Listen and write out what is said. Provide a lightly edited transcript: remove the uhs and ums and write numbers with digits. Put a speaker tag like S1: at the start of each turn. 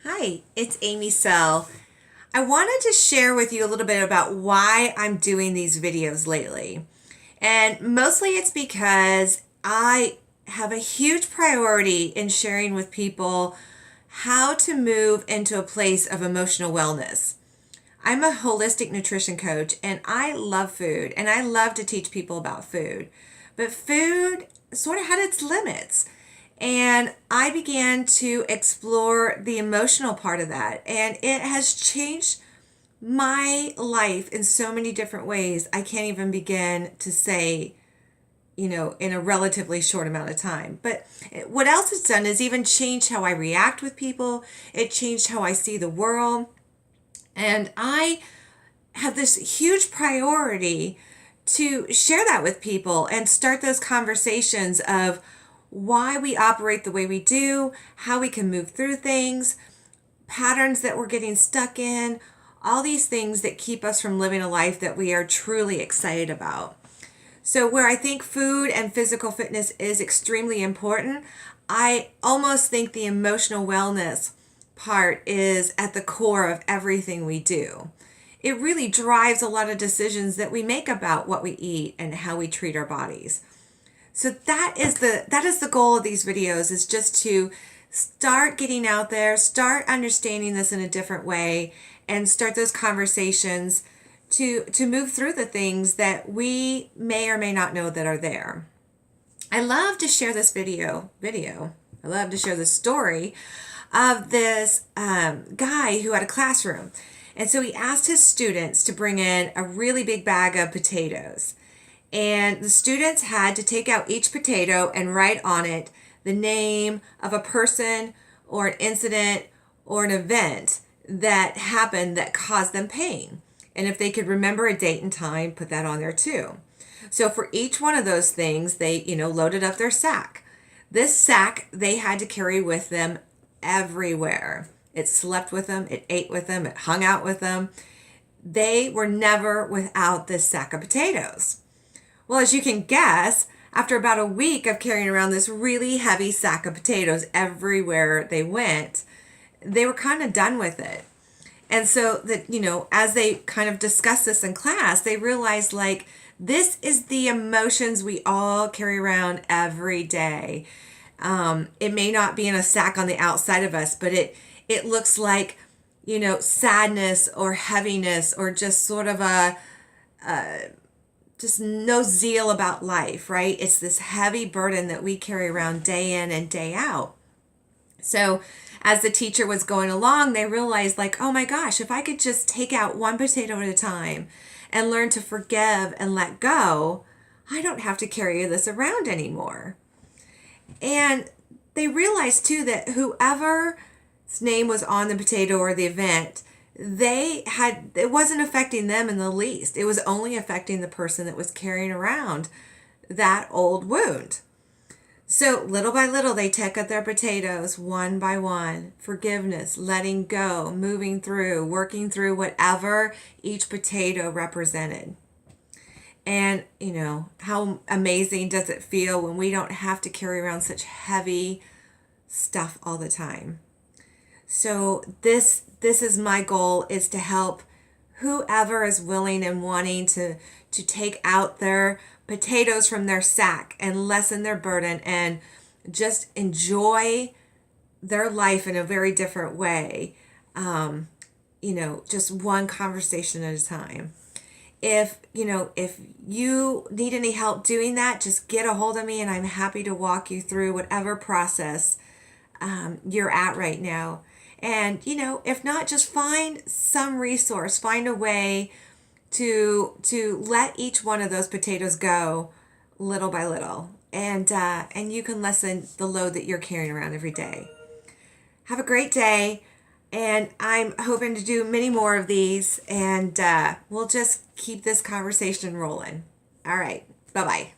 S1: Hi, it's Amy Sell. I wanted to share with you a little bit about why I'm doing these videos lately. And mostly it's because I have a huge priority in sharing with people how to move into a place of emotional wellness. I'm a holistic nutrition coach and I love food and I love to teach people about food. But food sort of had its limits. And I began to explore the emotional part of that. And it has changed my life in so many different ways. I can't even begin to say, in a relatively short amount of time. But what else it's done is even changed how I react with people. It changed how I see the world. And I have this huge priority to share that with people and start those conversations of why we operate the way we do, how we can move through things, patterns that we're getting stuck in, all these things that keep us from living a life that we are truly excited about. So where I think food and physical fitness is extremely important, I almost think the emotional wellness part is at the core of everything we do. It really drives a lot of decisions that we make about what we eat and how we treat our bodies. So that is the goal of these videos, is just to start getting out there, start understanding this in a different way, and start those conversations to move through the things that we may or may not know that are there. I love to share this video. I love to share the story of this guy who had a classroom. And so he asked his students to bring in a really big bag of potatoes. And the students had to take out each potato and write on it the name of a person or an incident or an event that happened that caused them pain. And if they could remember a date and time, put that on there too. So for each one of those things, they, loaded up their sack. This sack they had to carry with them everywhere. It slept with them, it ate with them, it hung out with them. They were never without this sack of potatoes. Well, as you can guess, after about a week of carrying around this really heavy sack of potatoes everywhere they went, they were kind of done with it. And so that, as they kind of discussed this in class, they realized this is the emotions we all carry around every day. It may not be in a sack on the outside of us, but it looks like, sadness or heaviness or just sort of just no zeal about life, right? It's this heavy burden that we carry around day in and day out. So as the teacher was going along, they realized oh my gosh, if I could just take out one potato at a time and learn to forgive and let go, I don't have to carry this around anymore. And they realized too that whoever's name was on the potato or the event, it wasn't affecting them in the least. It was only affecting the person that was carrying around that old wound. So little by little, they took out their potatoes one by one. Forgiveness, letting go, moving through, working through whatever each potato represented. And, how amazing does it feel when we don't have to carry around such heavy stuff all the time? So this is my goal, is to help whoever is willing and wanting to take out their potatoes from their sack and lessen their burden and just enjoy their life in a very different way. Just one conversation at a time. If you need any help doing that, just get a hold of me and I'm happy to walk you through whatever process you're at right now. And, if not, just find some resource, find a way to let each one of those potatoes go little by little. And you can lessen the load that you're carrying around every day. Have a great day. And I'm hoping to do many more of these. And we'll just keep this conversation rolling. All right. Bye-bye.